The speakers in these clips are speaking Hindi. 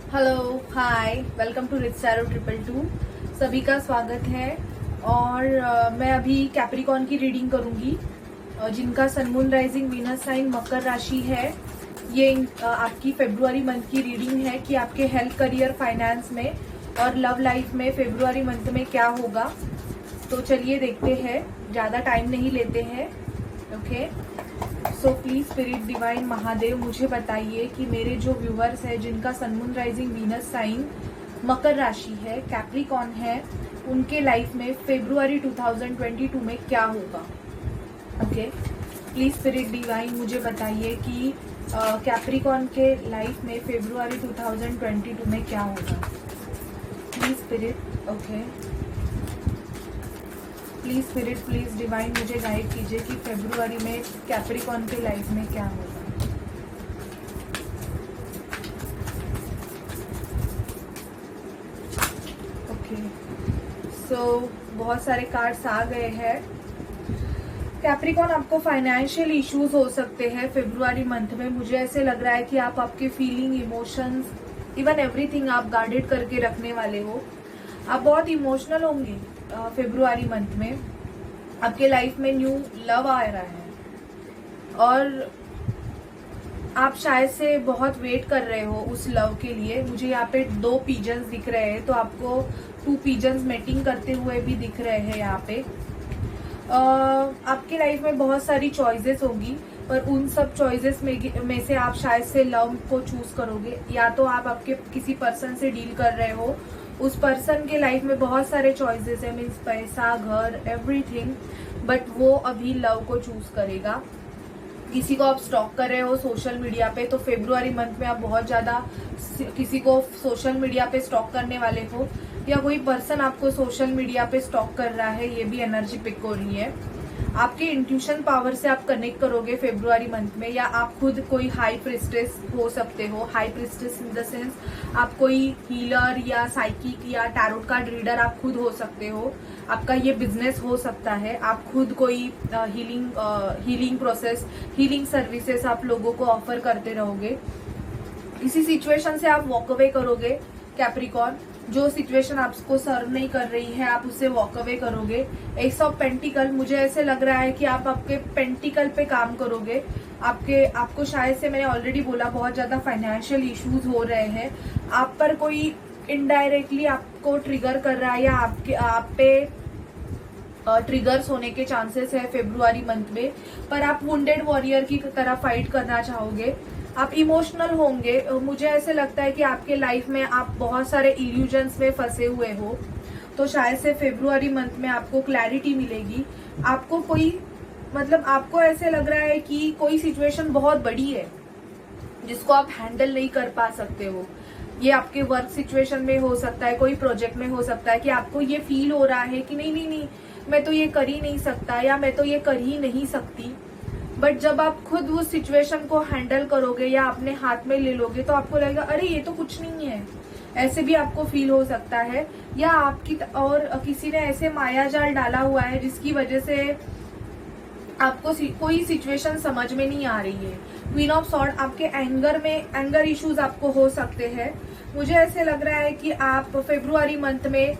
Hello hi welcome to rich tarot 222। सभी का स्वागत है। और मैं अभी कैप्रिकॉर्न की रीडिंग करूंगी जिनका sun moon rising Venus sign मकर राशि है। ये आपकी फेब्रुआरी मंथ की रीडिंग है कि आपके हेल्थ, करियर, फाइनेंस में और लव लाइफ में फेब्रुआरी मंथ में क्या होगा। तो चलिए देखते हैं, ज़्यादा टाइम नहीं लेते हैं। Okay, so please spirit divine Mahadev मुझे बताइए कि मेरे जो व्यूअर्स है जिनका sun moon rising Venus sign मकर राशि है, कैप्रिकॉर्न है, उनके लाइफ में फेब्रुआरी 2022 में क्या होगा। ओके, प्लीज स्पिरिट डिवाइन मुझे बताइए कि कैप्रिकॉर्न के लाइफ में फेब्रुआरी 2022 में क्या होगा। Please spirit, okay, please spirit, please divine मुझे गाइड कीजिए कि फेब्रुआरी में कैप्रिकॉर्न के लाइफ में क्या होगा। ओके, सो बहुत सारे कार्ड्स आ गए हैं। कैप्रिकॉर्न, आपको फाइनेंशियल इश्यूज हो सकते हैं फेब्रुआरी मंथ में। मुझे ऐसे लग रहा है कि आप आपके फीलिंग, इमोशंस, इवन एवरीथिंग आप गार्डेड करके रखने वाले हो। आप बहुत इमोशनल होंगे फेब्रुआरी मंथ में। आपके लाइफ में न्यू लव आ रहा है और आप शायद से बहुत वेट कर रहे हो उस लव के लिए। मुझे यहाँ पे 2 पिजन्स दिख रहे हैं, तो आपको 2 पिजन्स मेटिंग करते हुए भी दिख रहे हैं यहाँ पे। आपके लाइफ में बहुत सारी चॉइसेस होंगी, पर उन सब चॉइसेस में से आप शायद से लव को चूज करोगे। या तो आप आपके किसी पर्सन से डील कर रहे हो, उस पर्सन के लाइफ में बहुत सारे चॉइसेस है, मीन्स पैसा, घर, एवरीथिंग, बट वो अभी लव को चूज करेगा। किसी को आप स्टॉक कर रहे हो सोशल मीडिया पे, तो फेब्रुआरी मंथ में आप बहुत ज्यादा किसी को सोशल मीडिया पे स्टॉक करने वाले हो, या कोई पर्सन आपको सोशल मीडिया पे स्टॉक कर रहा है, ये भी एनर्जी पिक हो रही है। आपके इंट्यूशन पावर से आप कनेक्ट करोगे फेब्रुआरी मंथ में, या आप खुद कोई हाई प्रिस्टेस हो सकते हो। High priestess in the sense आप कोई हीलर या साइकिक या टैरोट कार्ड रीडर आप खुद हो सकते हो। आपका ये बिजनेस हो सकता है। आप खुद कोई हीलिंग प्रोसेस, हीलिंग सर्विसेज आप लोगों को ऑफर करते रहोगे। किसी सिचुएशन से आप वॉक अवे करोगे कैप्रिकॉर्न। जो सिचुएशन आपको सर्व नहीं कर रही है, आप उससे वॉक अवे करोगे। एस ऑफ पेंटिकल, मुझे ऐसे लग रहा है कि आप आपके पेंटिकल पे काम करोगे। आपको शायद से, मैंने ऑलरेडी बोला, बहुत ज्यादा फाइनेंशियल इश्यूज हो रहे हैं। आप पर कोई इनडायरेक्टली आपको ट्रिगर कर रहा है, या आप पे ट्रिगर्स होने के चांसेस है फेब्रुआरी मंथ में। पर आप वुंडेड वॉरियर की तरह फाइट करना चाहोगे। आप इमोशनल होंगे। मुझे ऐसे लगता है कि आपके लाइफ में आप बहुत सारे इल्यूजन्स में फंसे हुए हो, तो शायद से फेब्रुआरी मंथ में आपको क्लैरिटी मिलेगी। आपको आपको ऐसे लग रहा है कि कोई सिचुएशन बहुत बड़ी है जिसको आप हैंडल नहीं कर पा सकते हो। ये आपके वर्क सिचुएशन में हो सकता है, कोई प्रोजेक्ट में हो सकता है कि आपको ये फील हो रहा है कि नहीं, मैं तो ये कर ही नहीं सकता, या मैं तो ये कर ही नहीं सकती। बट जब आप खुद उस सिचुएशन को हैंडल करोगे या अपने हाथ में ले लोगे, तो आपको लगेगा अरे ये तो कुछ नहीं है। ऐसे भी आपको फील हो सकता है, या आपकी और किसी ने ऐसे माया जाल डाला हुआ है जिसकी वजह से आपको कोई सिचुएशन समझ में नहीं आ रही है। क्वीन ऑफ सॉर्ड, आपके एंगर इश्यूज आपको हो सकते हैं। मुझे ऐसे लग रहा है कि आप फेब्रुआरी मंथ में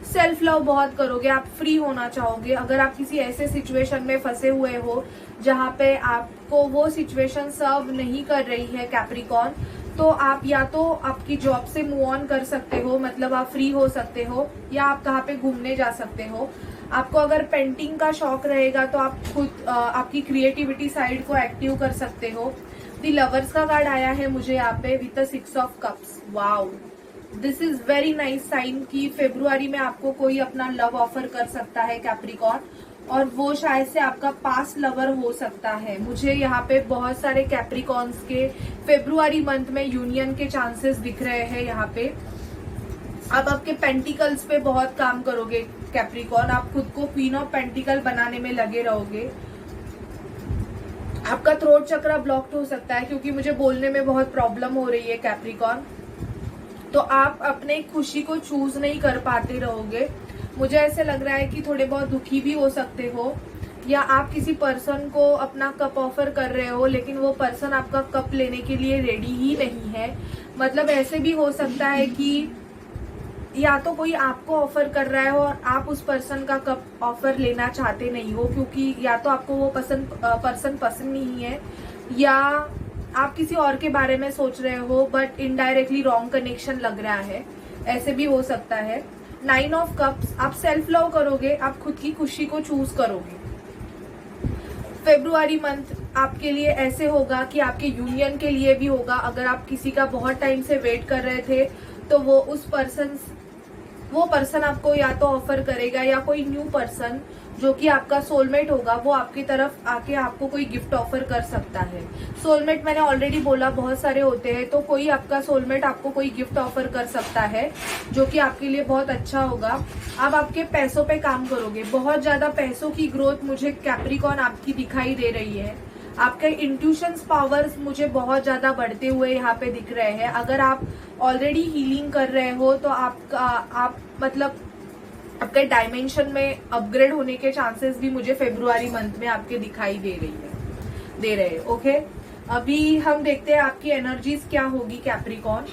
सेल्फ लव बहुत करोगे। आप फ्री होना चाहोगे। अगर आप किसी ऐसे सिचुएशन में फंसे हुए हो जहां पे आपको वो सिचुएशन सर्व नहीं कर रही है कैप्रिकॉर्न, तो आप या तो आपकी जॉब से मूव ऑन कर सकते हो, मतलब आप फ्री हो सकते हो, या आप कहाँ पे घूमने जा सकते हो। आपको अगर पेंटिंग का शौक रहेगा तो आप खुद आपकी क्रिएटिविटी साइड को एक्टिव कर सकते हो। द लवर्स का कार्ड आया है मुझे यहाँ पे with the 6 of cups. Wow, this is very nice sign कि फेब्रुआरी में आपको कोई अपना लव ऑफर कर सकता है कैप्रिकॉर्न, और वो शायद से आपका पास्ट लवर हो सकता है। मुझे यहाँ पे बहुत सारे कैप्रिकॉर्न्स के फेब्रुआरी मंथ में यूनियन के चांसेस दिख रहे हैं। यहाँ पे आप आपके पेंटिकल्स पे बहुत काम करोगे कैप्रिकॉर्न। आप खुद को क्वीन ऑफ पेंटिकल बनाने में लगे रहोगे। आपका थ्रोट चक्र ब्लॉक्ड हो सकता है क्योंकि मुझे बोलने में बहुत प्रॉब्लम हो रही है कैप्रिकॉर्न। तो आप अपने खुशी को चूज नहीं कर पाते रहोगे। मुझे ऐसे लग रहा है कि थोड़े बहुत दुखी भी हो सकते हो, या आप किसी पर्सन को अपना कप ऑफर कर रहे हो लेकिन वो पर्सन आपका कप लेने के लिए रेडी ही नहीं है। मतलब ऐसे भी हो सकता है कि या तो कोई आपको ऑफर कर रहा है और आप उस पर्सन का कब ऑफर लेना चाहते नहीं हो, क्योंकि या तो आपको वो पर्सन पसंद नहीं है, या आप किसी और के बारे में सोच रहे हो बट इनडायरेक्टली रॉन्ग कनेक्शन लग रहा है, ऐसे भी हो सकता है। 9 ऑफ कप्स, आप सेल्फ लव करोगे, आप खुद की खुशी को चूज करोगे। फेब्रुआरी मंथ आपके लिए ऐसे होगा कि आपके यूनियन के लिए भी होगा। अगर आप किसी का बहुत टाइम से वेट कर रहे थे तो वो पर्सन आपको या तो ऑफर करेगा, या कोई न्यू पर्सन जो कि आपका सोलमेट होगा वो आपकी तरफ आके आपको कोई गिफ्ट ऑफर कर सकता है। सोलमेट मैंने ऑलरेडी बोला बहुत सारे होते हैं, तो कोई आपका सोलमेट आपको कोई गिफ्ट ऑफर कर सकता है जो कि आपके लिए बहुत अच्छा होगा। आप आपके पैसों पे काम करोगे, बहुत ज्यादा पैसों की ग्रोथ मुझे कैप्रिकॉर्न आपकी दिखाई दे रही है। आपके इंट्यूशंस पावर्स मुझे बहुत ज्यादा बढ़ते हुए यहाँ पे दिख रहे हैं। अगर आप ऑलरेडी हीलिंग कर रहे हो तो आप मतलब आपके डायमेंशन में अपग्रेड होने के चांसेस भी मुझे फेब्रुआरी मंथ में आपके दिखाई दे रहे हैं। ओके, अभी हम देखते हैं आपकी एनर्जीज क्या होगी Capricorn.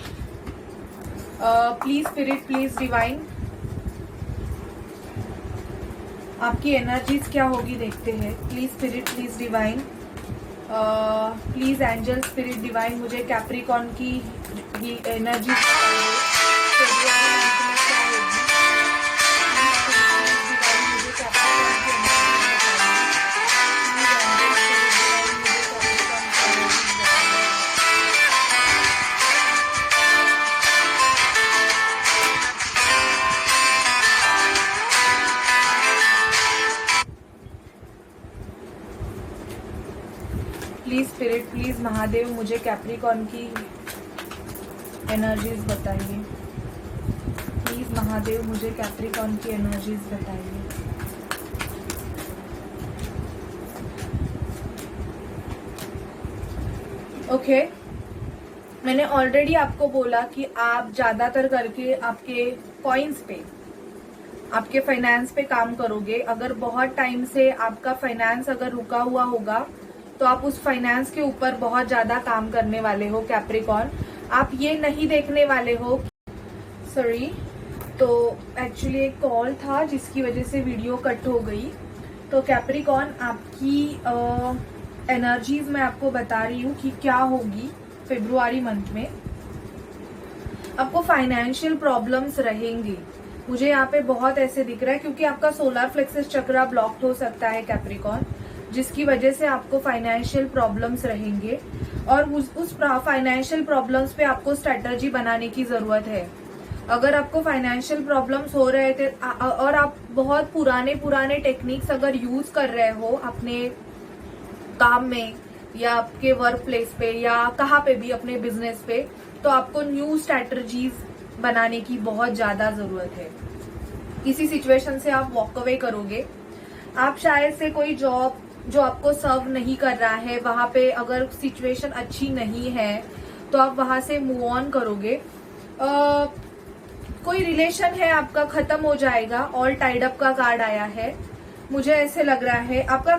Please spirit, please divine, आपकी एनर्जीज क्या होगी देखते हैं। Please spirit, please divine, please angel, spirit, divine, मुझे कैप्रिकॉर्न की energy please spirit, please Mahadev, मुझे कैप्रिकॉर्न की एनर्जीज बताइए। प्लीज महादेव, मुझे कैप्रिकॉर्न की एनर्जीज बताइए। ओके, मैंने ऑलरेडी आपको बोला कि आप ज्यादातर करके आपके कॉइन्स पे, आपके फाइनेंस पे काम करोगे। अगर बहुत टाइम से आपका फाइनेंस अगर रुका हुआ होगा तो आप उस फाइनेंस के ऊपर बहुत ज्यादा काम करने वाले हो कैप्रिकॉर्न। आप ये नहीं देखने वाले हो, सॉरी, तो एक्चुअली एक कॉल था जिसकी वजह से वीडियो कट हो गई। तो कैप्रिकॉर्न आपकी एनर्जीज मैं आपको बता रही हूँ कि क्या होगी फेब्रुआरी मंथ में। आपको फाइनेंशियल प्रॉब्लम्स रहेंगे, मुझे यहाँ पे बहुत ऐसे दिख रहा है, क्योंकि आपका सोलर प्लेक्सस चक्रा ब्लॉक्ड हो सकता है कैप्रिकॉर्न, जिसकी वजह से आपको फाइनेंशियल प्रॉब्लम्स रहेंगे। और उस फाइनेंशियल प्रॉब्लम्स पे आपको स्ट्रेटजी बनाने की जरूरत है। अगर आपको फाइनेंशियल प्रॉब्लम्स हो रहे थे और आप बहुत पुराने टेक्निक्स अगर यूज कर रहे हो अपने काम में या आपके वर्क प्लेस पे या कहाँ पे भी अपने बिजनेस पे, तो आपको न्यू स्ट्रेटजीज बनाने की बहुत ज्यादा जरूरत है। किसी सिचुएशन से आप वॉक अवे करोगे। आप शायद से कोई जॉब जो आपको सर्व नहीं कर रहा है, वहां पे अगर सिचुएशन अच्छी नहीं है तो आप वहां से मूव ऑन करोगे। कोई रिलेशन है आपका खत्म हो जाएगा, ऑल टाइड अप का कार्ड आया है, मुझे ऐसे लग रहा है। आपका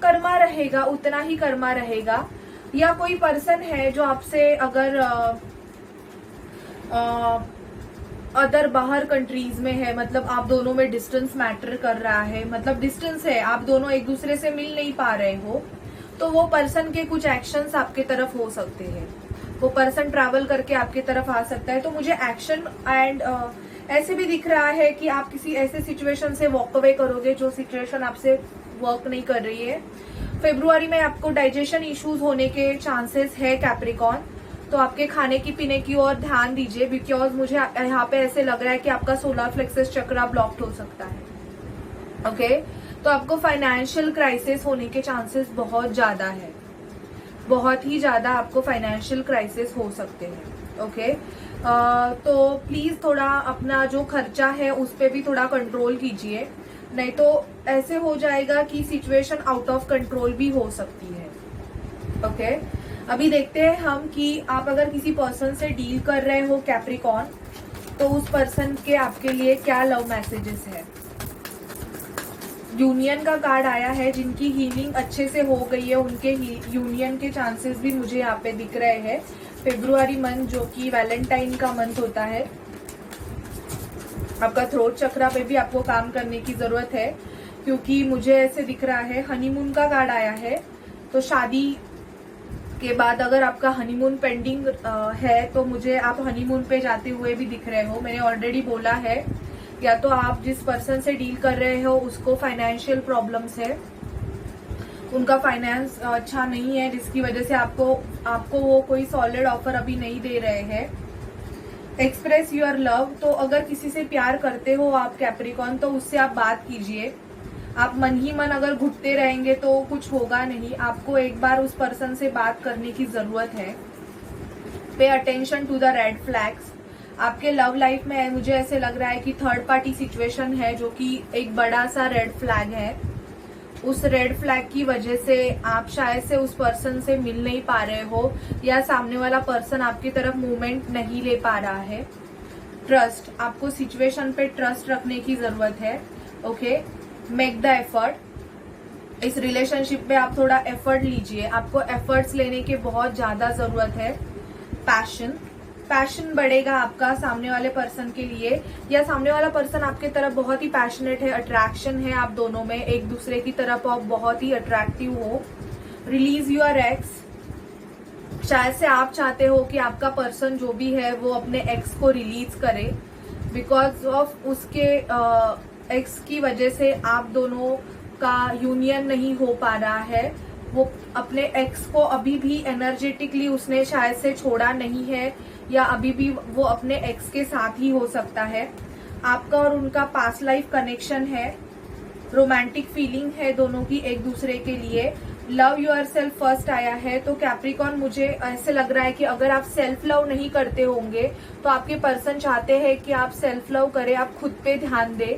कर्मा रहेगा, उतना ही कर्मा रहेगा। या कोई पर्सन है जो आपसे अगर अदर बाहर कंट्रीज में है, मतलब आप दोनों में डिस्टेंस मैटर कर रहा है, मतलब डिस्टेंस है, आप दोनों एक दूसरे से मिल नहीं पा रहे हो, तो वो पर्सन के कुछ एक्शंस आपके तरफ हो सकते हैं। वो पर्सन ट्रैवल करके आपके तरफ आ सकता है। तो मुझे एक्शन एंड ऐसे भी दिख रहा है कि आप किसी ऐसे सिचुएशन से वॉक अवे करोगे जो सिचुएशन आपसे वर्क नहीं कर रही है। फेब्रुआरी में आपको डाइजेशन इश्यूज होने के चांसेस है कैप्रिकॉर्न, तो आपके खाने की पीने की ओर ध्यान दीजिए, बिकॉज मुझे यहाँ पे ऐसे लग रहा है कि आपका सोलर प्लेक्सस चक्रा ब्लॉक्ड हो सकता है। ओके, तो आपको फाइनेंशियल क्राइसिस होने के चांसेस बहुत ज्यादा है, बहुत ही ज्यादा आपको फाइनेंशियल क्राइसिस हो सकते हैं। ओके, तो प्लीज थोड़ा अपना जो खर्चा है उस पर भी थोड़ा कंट्रोल कीजिए, नहीं तो ऐसे हो जाएगा कि सिचुएशन आउट ऑफ कंट्रोल भी हो सकती है। ओके, अभी देखते हैं हम कि आप अगर किसी पर्सन से डील कर रहे हो कैप्रिकॉर्न, तो उस पर्सन के आपके लिए क्या लव मैसेजेस है। यूनियन का कार्ड आया है, जिनकी हीलिंग अच्छे से हो गई है उनके यूनियन के चांसेस भी मुझे यहाँ पे दिख रहे हैं। फेब्रुआरी मंथ जो कि वैलेंटाइन का मंथ होता है, आपका थ्रोट चक्रा पे भी आपको काम करने की जरूरत है, क्योंकि मुझे ऐसे दिख रहा है हनीमून का कार्ड आया है। तो शादी के बाद अगर आपका हनीमून पेंडिंग है तो मुझे आप हनीमून पे जाते हुए भी दिख रहे हो। मैंने ऑलरेडी बोला है, या तो आप जिस पर्सन से डील कर रहे हो उसको फाइनेंशियल प्रॉब्लम्स है, उनका फाइनेंस अच्छा नहीं है, जिसकी वजह से आपको वो कोई सॉलिड ऑफर अभी नहीं दे रहे हैं। एक्सप्रेस योर लव, तो अगर किसी से प्यार करते हो आप कैप्रिकॉन, तो उससे आप बात कीजिए। आप मन ही मन अगर घुटते रहेंगे तो कुछ होगा नहीं, आपको एक बार उस पर्सन से बात करने की जरूरत है। Pay attention to the red flags. आपके लव लाइफ में मुझे ऐसे लग रहा है कि थर्ड पार्टी सिचुएशन है, जो कि एक बड़ा सा रेड फ्लैग है। उस रेड फ्लैग की वजह से आप शायद से उस पर्सन से मिल नहीं पा रहे हो, या सामने वाला पर्सन आपकी तरफ मूवमेंट नहीं ले पा रहा है। ट्रस्ट, आपको सिचुएशन पे ट्रस्ट रखने की जरूरत है। Okay, make the effort. इस रिलेशनशिप में आप थोड़ा एफर्ट लीजिए, आपको एफर्ट्स लेने की बहुत ज्यादा जरूरत है। पैशन बढ़ेगा आपका सामने वाले पर्सन के लिए, या सामने वाला पर्सन आपके तरफ बहुत ही पैशनेट है, अट्रैक्शन है आप दोनों में, एक दूसरे की तरफ आप बहुत ही अट्रैक्टिव हो। रिलीज योर एक्स, शायद से आप चाहते हो कि आपका पर्सन जो भी है वो अपने एक्स को रिलीज करे, बिकॉज ऑफ उसके एक्स की वजह से आप दोनों का यूनियन नहीं हो पा रहा है। वो अपने एक्स को अभी भी एनर्जेटिकली उसने शायद से छोड़ा नहीं है, या अभी भी वो अपने एक्स के साथ ही हो सकता है। आपका और उनका पास्ट लाइफ कनेक्शन है, रोमांटिक फीलिंग है दोनों की एक दूसरे के लिए। लव योरसेल्फ फर्स्ट आया है, तो कैप्रिकॉन मुझे ऐसे लग रहा है कि अगर आप सेल्फ लव नहीं करते होंगे तो आपके पर्सन चाहते हैं कि आप सेल्फ लव करें, आप खुद पे ध्यान दें।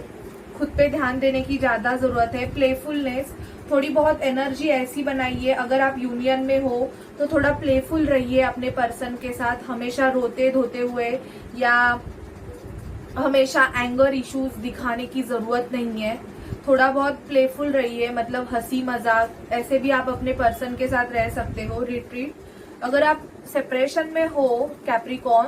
खुद पे ध्यान देने की ज्यादा जरूरत है। प्लेफुलनेस, थोड़ी बहुत एनर्जी ऐसी बनाइए, अगर आप यूनियन में हो तो थोड़ा प्लेफुल रहिए अपने पर्सन के साथ, हमेशा रोते धोते हुए या हमेशा एंगर इश्यूज दिखाने की जरूरत नहीं है। थोड़ा बहुत प्लेफुल रहिए, मतलब हंसी मजाक, ऐसे भी आप अपने पर्सन के साथ रह सकते हो। रिट्रीट, अगर आप सेपरेशन में हो कैप्रिकॉन,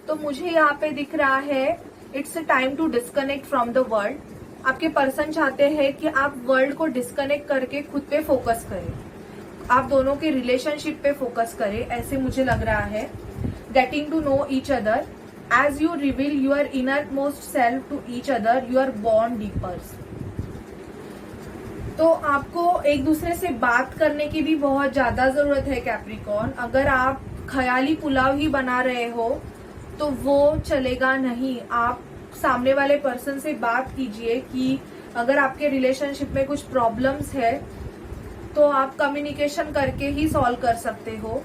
तो मुझे यहाँ पे दिख रहा है it's a time to disconnect from the world. आपके पर्सन चाहते हैं कि आप वर्ल्ड को डिस्कनेक्ट करके खुद पे फोकस करें, आप दोनों के रिलेशनशिप पे फोकस करें, ऐसे मुझे लग रहा है। Getting to know each other, as you reveal your inner most self to each other, your bond deepens. तो आपको एक दूसरे से बात करने की भी बहुत ज्यादा जरूरत है कैप्रिकॉन। अगर आप ख्याली पुलाव ही बना रहे हो तो वो चलेगा नहीं। आप सामने वाले पर्सन से बात कीजिए कि अगर आपके रिलेशनशिप में कुछ प्रॉब्लम्स है तो आप कम्युनिकेशन करके ही सॉल्व कर सकते हो।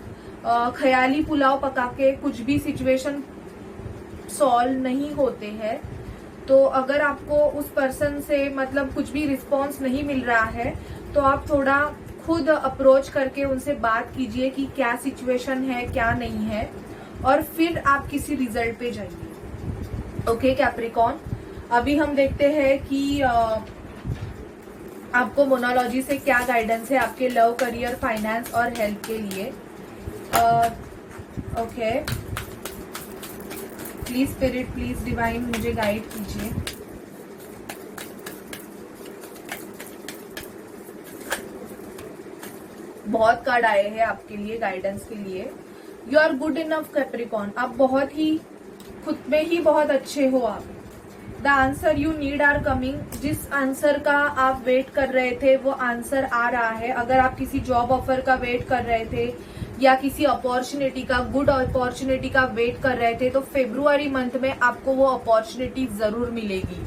ख्याली पुलाव पका के कुछ भी सिचुएशन सॉल्व नहीं होते हैं। तो अगर आपको उस पर्सन से मतलब कुछ भी रिस्पॉन्स नहीं मिल रहा है तो आप थोड़ा खुद अप्रोच करके उनसे बात कीजिए कि क्या सिचुएशन है क्या नहीं है, और फिर आप किसी रिजल्ट पे जाइए। ओके कैप्रिकॉन, अभी हम देखते हैं कि आपको मोनोलॉजी से क्या गाइडेंस है आपके लव, करियर, फाइनेंस और हेल्थ के लिए। Okay, please spirit, please divine मुझे गाइड कीजिए। बहुत कार्ड आए हैं आपके लिए गाइडेंस के लिए। You are good enough Capricorn, आप बहुत ही खुद में ही बहुत अच्छे हो आप। The answer you need are coming, जिस आंसर का आप वेट कर रहे थे वो आंसर आ रहा है। अगर आप किसी जॉब ऑफर का वेट कर रहे थे या किसी अपॉर्चुनिटी का, गुड अपॉर्चुनिटी का वेट कर रहे थे, तो फेब्रुआरी मंथ में आपको वो अपॉर्चुनिटी जरूर मिलेगी।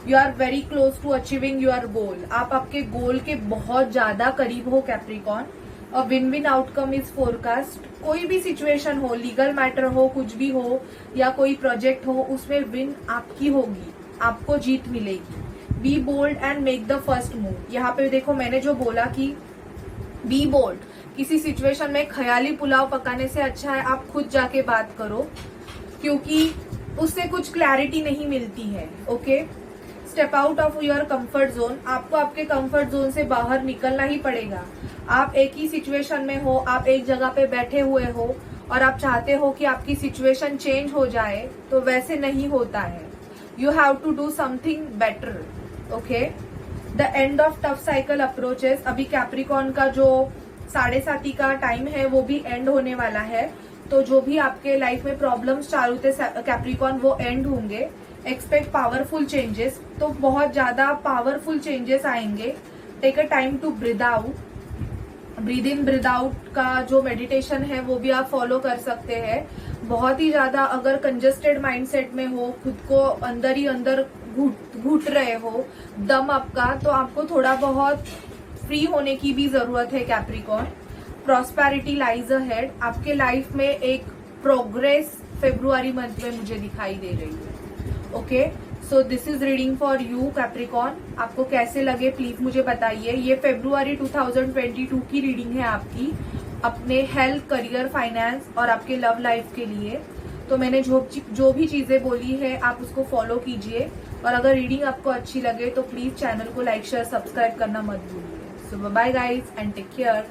You are very close to achieving your goal, आप आपके गोल के बहुत ज्यादा करीब हो Capricorn. A win win outcome is forecast, कोई भी सिचुएशन हो, लीगल मैटर हो, कुछ भी हो या कोई प्रोजेक्ट हो, उसमें विन आपकी होगी, आपको जीत मिलेगी। Be bold and make the first move. यहाँ पे देखो मैंने जो बोला कि बी बोल्ड, किसी सिचुएशन में ख्याली पुलाव पकाने से अच्छा है आप खुद जाके बात करो, क्योंकि उससे कुछ क्लैरिटी नहीं मिलती है। Okay, step out of your comfort zone, आपको आपके कंफर्ट जोन से बाहर निकलना ही पड़ेगा। आप एक ही सिचुएशन में हो, आप एक जगह पे बैठे हुए हो और आप चाहते हो कि आपकी सिचुएशन चेंज हो जाए, तो वैसे नहीं होता है. You have to do something better. Okay, the end of tough cycle approaches. अभी कैप्रिकॉर्न का जो 7:30 का टाइम है वो भी एंड होने वाला है. तो जो भी आपके लाइफ में प्रॉब्लम्स चालू थे कैप्रिकॉर्न, वो एंड होंगे. Expect powerful changes. तो बहुत ज्यादा पावरफुल चेंजेस आएंगे. Take a time to breathe out. Breathe in breathe out का जो मेडिटेशन है वो भी आप फॉलो कर सकते हैं. बहुत ही ज्यादा अगर कंजेस्टेड माइंडसेट में हो, खुद को अंदर ही अंदर घुट रहे हो दम आपका, तो आपको थोड़ा बहुत फ्री होने की भी जरूरत है कैप्रिकॉर्न. Prosperity lies ahead. आपके लाइफ में एक प्रोग्रेस फेब्रुआरी मंथ में मुझे दिखाई दे रही है. Okay, so this is reading for you Capricorn. आपको कैसे लगे प्लीज मुझे बताइए. ये फेब्रुआरी 2022 की रीडिंग है आपकी, अपने हेल्थ, करियर, फाइनेंस और आपके लव लाइफ के लिए. तो मैंने जो भी चीजें बोली है आप उसको फॉलो कीजिए. और अगर रीडिंग आपको अच्छी लगे तो प्लीज चैनल को लाइक, शेयर, सब्सक्राइब करना मत भूलिए. So bye guys and take care.